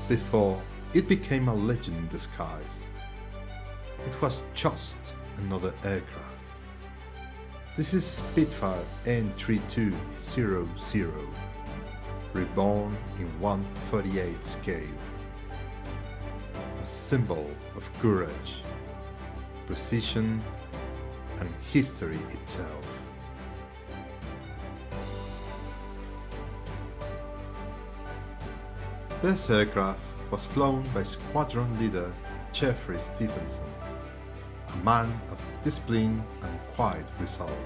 before it became a legend in the skies. It was just another aircraft. This is Spitfire N3200, reborn in 1/48 scale. A symbol of courage, precision, and history itself. This aircraft was flown by Squadron Leader Geoffrey Stephenson, a man of discipline and quiet resolve.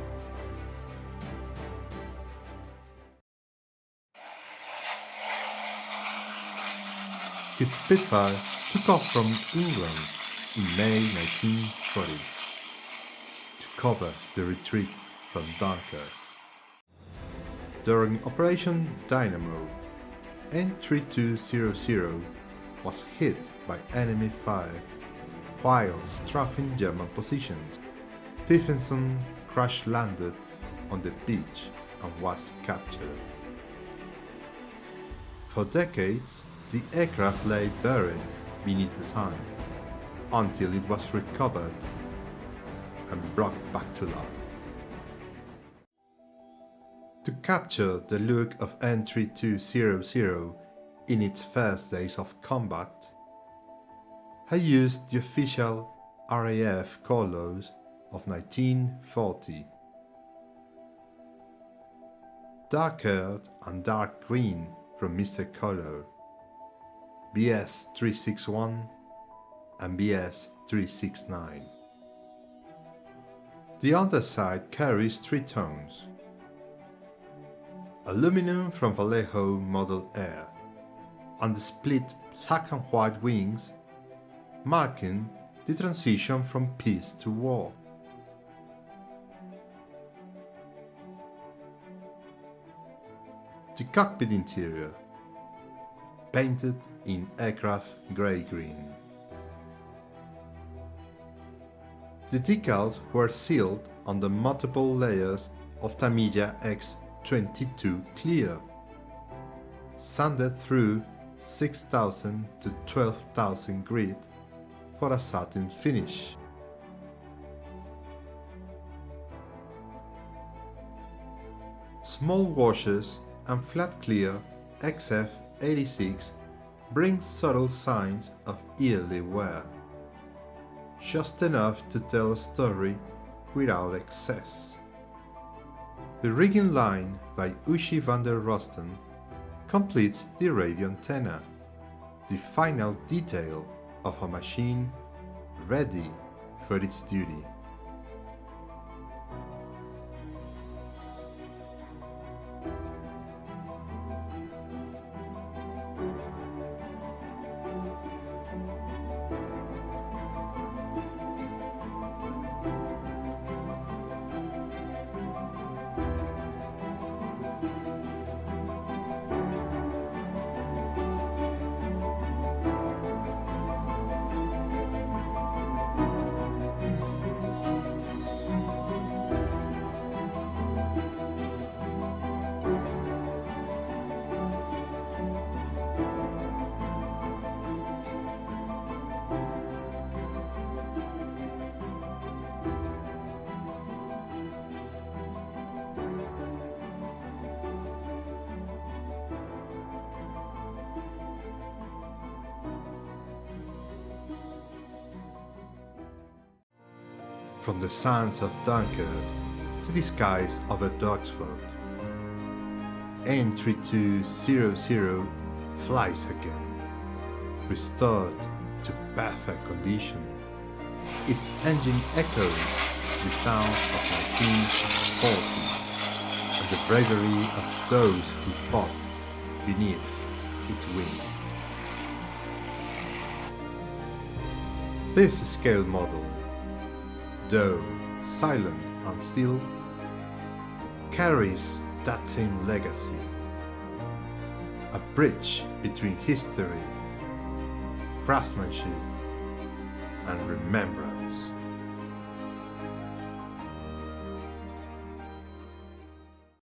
His Spitfire took off from England in May 1940 to cover the retreat from Dunkirk. During Operation Dynamo, N3200 was hit by enemy fire while strafing German positions. Stephenson crash-landed on the beach and was captured. For decades, the aircraft lay buried beneath the sand until it was recovered and brought back to life. To capture the look of N3200 in its first days of combat, I used the official RAF colours of 1940. Dark earth and dark green from Mr. Color, BS361 and BS369. The underside carries 3 tones. Aluminum from Vallejo Model Air, and the split black and white wings, marking the transition from peace to war. The cockpit interior, painted in aircraft grey-green. The decals were sealed on the multiple layers of Tamiya X22 clear, sanded through 6,000 to 12,000 grit for a satin finish. Small washes and flat clear XF86 bring subtle signs of yearly wear, just enough to tell a story without excess. The rigging line by Ushi van der Rosten completes the radio antenna, the final detail of a machine ready for its duty. From the sands of Dunkirk to the skies over Oxford, N3200 flies again, restored to perfect condition. Its engine echoes the sound of 1940 and the bravery of those who fought beneath its wings. This scale model, though silent and still, carries that same legacy, a bridge between history, craftsmanship, and remembrance.